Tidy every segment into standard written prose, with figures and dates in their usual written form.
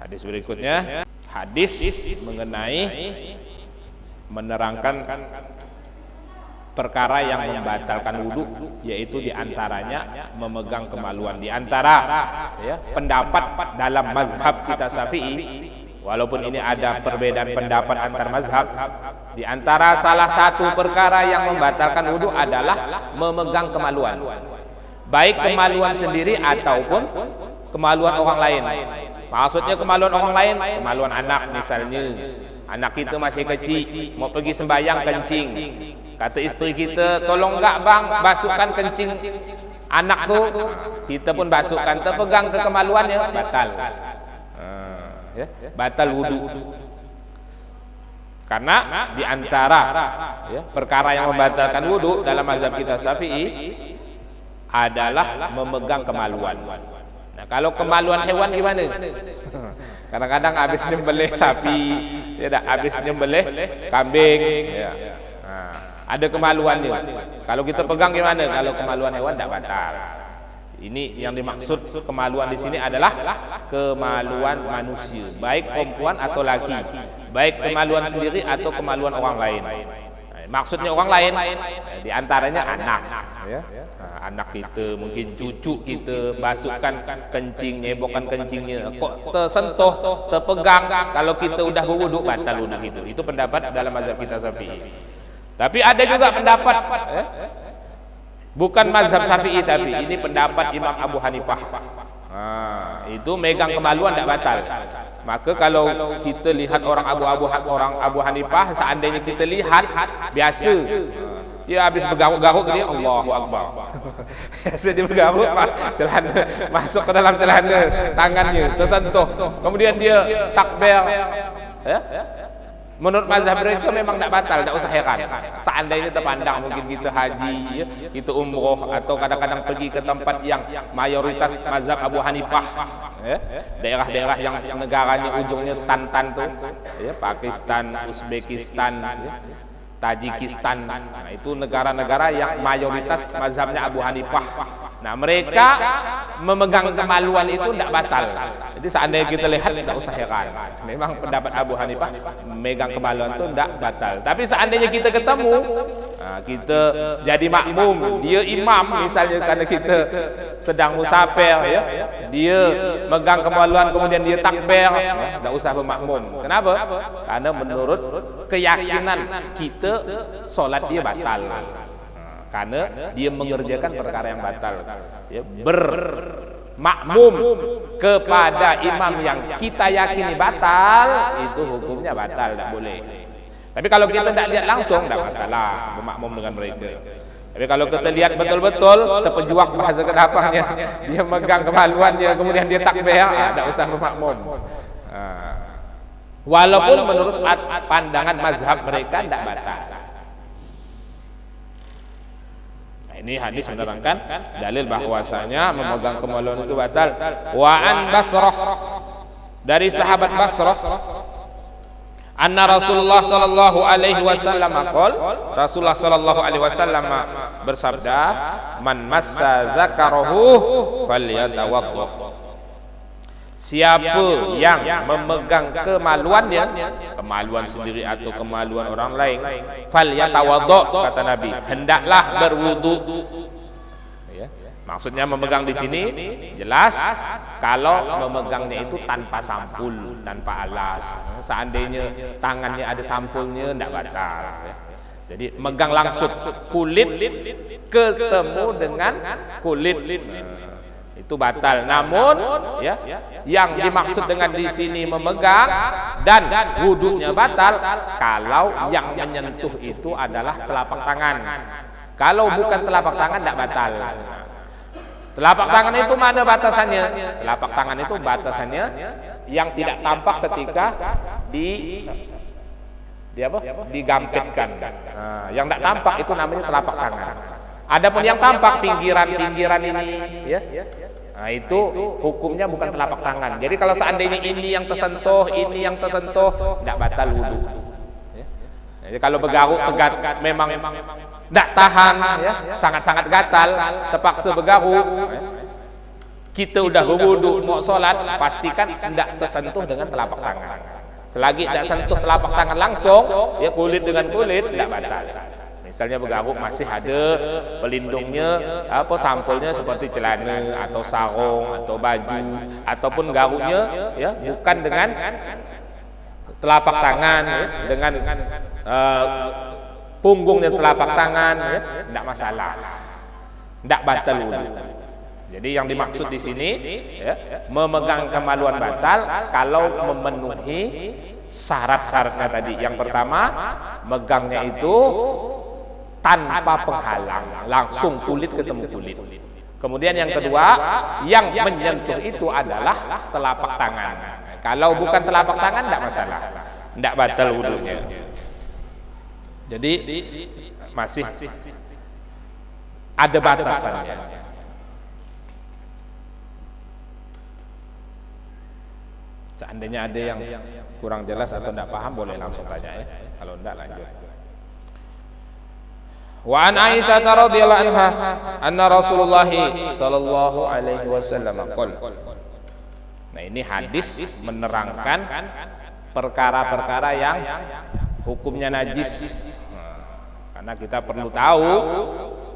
Hadis berikutnya, hadis mengenai menerangkan perkara yang membatalkan wudu, yaitu diantaranya memegang kemaluan. Di antara ya, pendapat dalam mazhab kita Syafi'i, walaupun ini ada perbedaan pendapat antar mazhab, di antara salah satu perkara yang membatalkan wudu adalah memegang kemaluan, baik kemaluan sendiri ataupun kemaluan orang lain. Maksudnya kemaluan orang lain, kemaluan anak misalnya. Anak kita masih kecil, mau pergi sembahyang kencing. Kata isteri kita, tolong enggak bang, basuhkan kencing anak tu. Kita pun basuhkan, terpegang ke kemaluannya, batal. Batal wudu. Karena di antara perkara yang membatalkan wudu dalam mazhab kita Syafi'i adalah memegang kemaluan. Nah, kalau kemaluan hewan gimana? Kadang-kadang habis nyembelih sapi, tidak habis nyembelih kambing, ya. Nah, ada kemaluannya. Kalau kita pegang gimana? Kalau kemaluan hewan tidak batal. Ini yang dimaksud kemaluan di sini adalah kemaluan manusia, baik perempuan atau laki, baik kemaluan sendiri atau kemaluan orang lain. Maksudnya orang lain, di antaranya anak, ya. Nah, anak kita, mungkin cucu kita, basuhkan kencing, nyebokkan kencingnya, kok tersentuh, terpegang, kalau kita udah berwudu batal wudu gitu. Itu pendapat dalam mazhab kita Syafi'i. Tapi ada juga pendapat, bukan mazhab Syafi'i, tapi ini pendapat Imam Abu Hanifah. Itu megang kemaluan tidak batal. Maka kalau kita lihat orang Abu Hanifah, seandainya kita lihat biasa, dia habis bergaruk-garuk dia, Allahu Akbar. Biasa dia bergaruk, celana masuk ke dalam celana, tangannya tersentuh, kemudian dia takbir, ya. Menurut mazhab mereka memang tidak batal, tidak usah heran. Seandainya terpandang mungkin kita haji, ya, kita umroh, atau kadang-kadang pergi ke tempat yang mayoritas mazhab Abu Hanifah, ya, daerah-daerah yang negaranya ujungnya tan-tan tuh, ya, Pakistan, Uzbekistan, ya, Tajikistan. Nah, itu negara-negara yang mayoritas mazhabnya Abu Hanifah. Nah, mereka memegang kemaluan itu tidak batal. Jadi seandainya kita lihat tidak usah heran. Memang pendapat Abu Hanifah memegang kemaluan itu tidak batal. Tapi seandainya kita ketemu, nah, kita jadi makmum, dia imam misalnya, karena kita sedang musafir, ya, dia megang kemaluan kemudian dia takbir, ya, tidak usah bermakmum. Kenapa? Karena menurut keyakinan kita solat dia batal. Karena dia mengerjakan perkara yang batal, ya, bermakmum kepada imam yang kita yakini batal, itu hukumnya batal, tidak boleh. Tapi kalau kita tidak lihat langsung, tidak masalah bermakmum dengan mereka. Tapi kalau kita lihat betul-betul terpejuak bahasa kedapangnya, dia megang kemaluannya kemudian dia takbir, tidak usah bermakmum. Walaupun menurut pandangan mazhab mereka tidak batal. Ini hadis menerangkan dalil bahwasanya memegang kemaluan itu batal. Wa an Basrah, dari sahabat Basrah, anna Rasulullah sallallahu alaihi wasallam qol, Rasulullah sallallahu alaihi wasallam bersabda, man massa zakarahu falyatawadda. Siapa yang memegang kemaluannya, kemaluan sendiri atau kemaluan orang lain, falyatawadda, kata Nabi, hendaklah berwudu. Ya. Maksudnya memegang di sini jelas kalau memegangnya itu tanpa sampul, tanpa alas. Seandainya tangannya ada sampulnya tidak batal. Ya. Jadi megang langsung kulit ketemu dengan kulit. Itu batal. Namun, ya, yang dimaksud dengan di sini memegang dan wudunya batal kalau yang menyentuh itu adalah telapak tangan. Kalau bukan telapak tangan tidak batal. Telapak tangan itu mana batasannya? Telapak tangan itu batasannya yang tidak tampak ketika digampitkan. Nah, yang tidak tampak itu namanya telapak tangan. Adapun yang tampak pinggiran-pinggiran ini, ya, nah, itu hukumnya bukan telapak tangan. Jadi kalau seandainya ini yang tersentuh, ini yang tersentuh, tidak batal wudu. Ya. Jadi kalau bergaruk tegat memang tidak tahan, ya, sangat-sangat gatal, terpaksa bergaruk, ya, kita udah berwudu mau sholat, pastikan tidak tersentuh dengan telapak tangan. Selagi tidak sentuh telapak tangan langsung, ya kulit dengan kulit tidak batal. Misalnya bergaruk masih ada pelindungnya, apa sampulnya seperti celana atau sarung atau baju, ataupun garuknya ya bukan dengan telapak tangan, ya, dengan punggungnya telapak tangan, ya, tidak masalah, tidak batal wudu. Jadi yang dimaksud di sini ya, memegang kemaluan batal kalau memenuhi syarat-syaratnya tadi. Yang pertama, megangnya itu tanpa penghalang, langsung kulit ketemu kulit. Kemudian yang kedua, yang menyentuh itu adalah telapak tangan. Kalau bukan telapak tangan tidak masalah, tidak batal wudunya. Jadi masih ada batasannya. Seandainya ada yang kurang jelas atau tidak paham, boleh langsung tanya ya. Kalau tidak lanjut. Wa an Aisyah radhiyallahu anha anna Rasulullah sallallahu alaihi wasallam qala. Nah, ini hadis menerangkan perkara-perkara yang hukumnya najis. Karena kita perlu tahu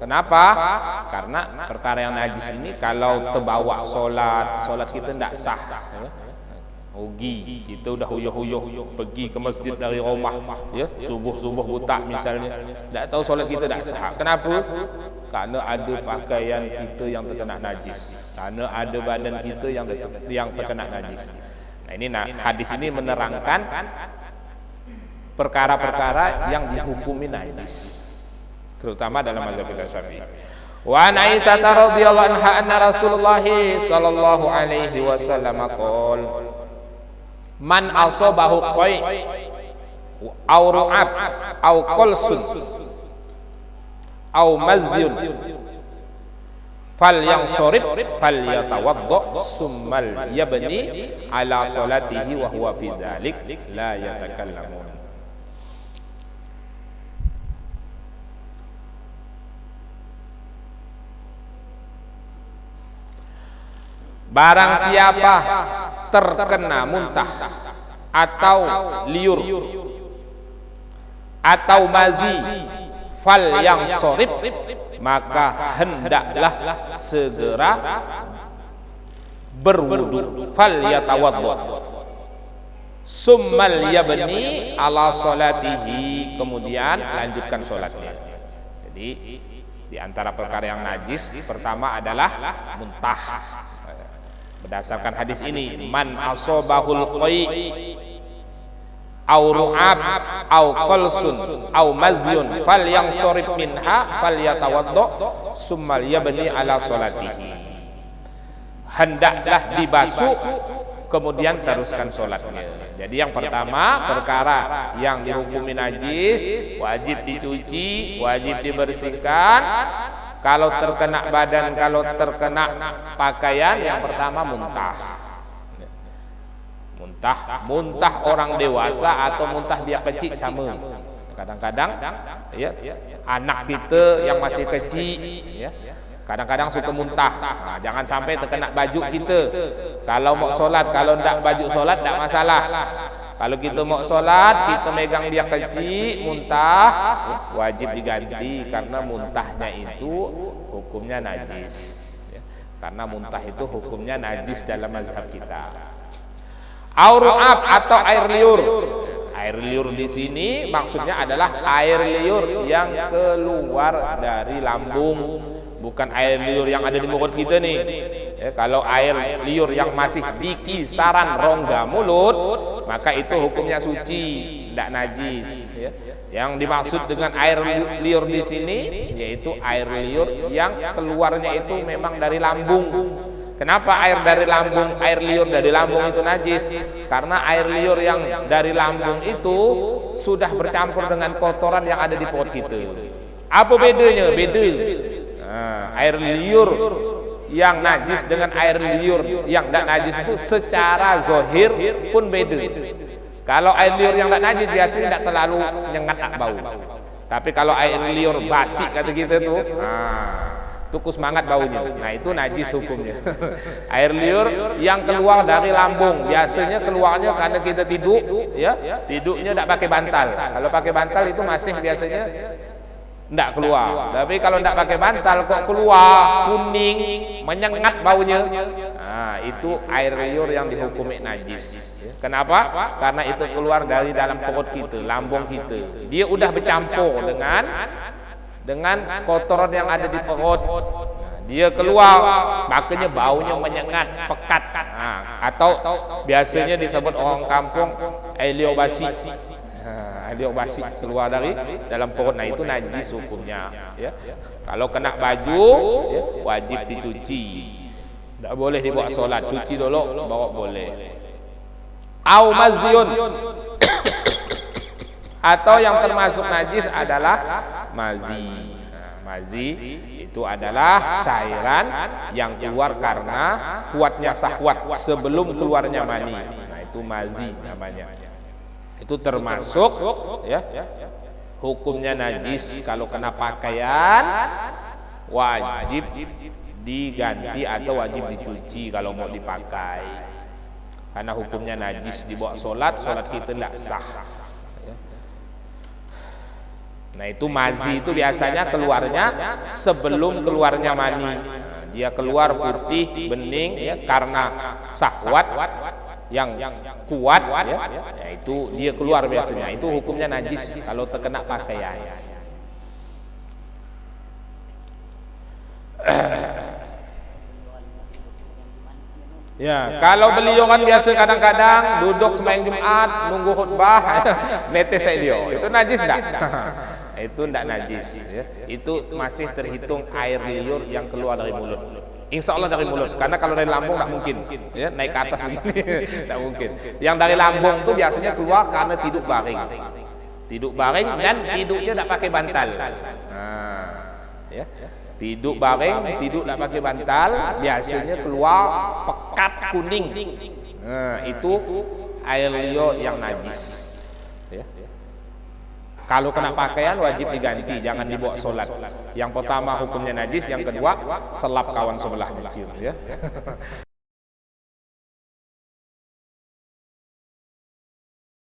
kenapa? Karena perkara yang najis ini kalau terbawa solat kita tidak sah. Rugi, kita udah huyuh-huyuh pergi ke masjid dari rumah, ya subuh-subuh buta misalnya, tidak tahu solat kita tidak sah. Kenapa? Karena ada pakaian kita yang terkena najis, karena ada badan kita yang terkena najis. Nah, ini hadis ini menerangkan perkara-perkara yang dihukumi najis, terutama dalam mazhab Syafi'i. Wa an Aisyah radhiyallahu anha anna Rasulullah sallallahu alaihi wasallam qala man asabahu qai aw ru'ab aw qalsun aw mazyun falyansurib falyatawadda summal yabni ala salatihi wa huwa fi dzalik la yatakallamun. Barang siapa terkena muntah atau liur atau madhi, fal yang sorib, maka hendaklah segera berwudu, fal yatawadda summal yabni ala salatihi, kemudian lanjutkan sholatnya. Jadi di antara perkara yang najis pertama adalah muntah. Berdasarkan hadis ini, man asobahul qai au ru'ab au qalsun au madhyun falyansurib minha falyatawadda summal yabni ala salatihi. Hendaklah dibasuh kemudian teruskan salatnya. Jadi yang pertama, perkara yang dihukumi najis wajib dicuci, wajib dibersihkan. Kalau terkena badan, kalau terkena pakaian, yang pertama muntah. Muntah orang dewasa atau muntah dia kecil sama. Kadang-kadang ya, anak kita yang masih kecil ya, kadang-kadang suka muntah. Nah, jangan sampai terkena baju kita. Kalau mau sholat, kalau tidak baju sholat tidak masalah. Kalau kita mau sholat, kita megang dia kecil, muntah, wajib diganti karena muntahnya itu hukumnya najis. Karena muntah itu hukumnya najis dalam mazhab kita. Auru'ab atau air liur. Air liur di sini maksudnya adalah air liur yang keluar dari lambung, bukan air liur yang ada di mulut kita nih. Ya, kalau air liur yang masih di kisaran rongga mulut, maka itu hukumnya suci, tidak najis. Ya. Yang dimaksud dengan air liur di sini yaitu air liur yang keluarnya itu memang dari lambung. Kenapa air liur dari lambung itu najis? Karena air liur yang dari lambung itu sudah bercampur dengan kotoran yang ada di perut kita. Apa bedanya? Beda. Nah, air liur yang najis dengan air liur yang tidak najis itu secara zahir pun beda. Kalau air liur yang tidak najis biasanya tidak terlalu nyengat bau. Tapi kalau air liur basi kata kita tuh, tukus semangat baunya. Nah, itu najis hukumnya. Air liur yang keluar dari lambung, biasanya keluarnya karena kita tidur, ya, tidurnya tidak pakai bantal. Kalau pakai bantal itu masih biasanya tidak keluar. Tapi kalau tidak pakai bantal kok keluar kuning, menyengat baunya. Nah, itu air liur yang dihukumi najis. Kenapa? Karena itu keluar dari dalam perut kita, lambung kita. Dia udah bercampur dengan kotoran yang ada di perut. Nah, dia keluar, makanya baunya menyengat, pekat. Nah, atau biasanya disebut orang kampung air liur basi. Liur basi keluar dari dalam perut. Nah, itu najis hukumnya, ya. Kalau kena baju, ya, wajib dicuci. Tak boleh dibawa solat, cuci dulu bawa boleh. Au mazyun, atau yang termasuk najis adalah mazi. Nah, mazi itu adalah cairan yang keluar karena kuatnya syahwat sebelum keluarnya mani. Nah, itu mazi namanya. Itu termasuk, ya, hukumnya najis. Kalau kena pakaian wajib diganti atau wajib dicuci kalau mau dipakai. Karena hukumnya najis, dibawa solat kita tidak sah. Nah, itu mazi itu biasanya keluarnya sebelum keluarnya mani. Nah, dia keluar putih bening, ya, karena syahwat yang kuat, ya. Ya, itu dia keluar biasanya. Itu hukumnya najis kalau terkena pakaian. Ya, kalau beliau kan biasa kadang-kadang duduk sembahyang Jumat nunggu khutbah netes dia. Itu najis enggak? Itu enggak najis, ya. Itu masih terhitung air liur yang keluar dari mulut. Insya Allah dari mulut, karena kalau dari lambung enggak mungkin, ya, naik ke atas begini. Enggak mungkin. Yang dari lambung itu biasanya keluar karena tidur baring. Tidur baring dan tidurnya enggak pakai bantal. Nah, ya. Tidur baring, tidur tak pakai bantal, biasanya keluar pekat kuning. Nah, itu air liur yang najis, ya. Kalau kena pakaian wajib diganti, jangan dibawa solat. Yang pertama hukumnya najis, yang kedua selap kawan sebelah, ya.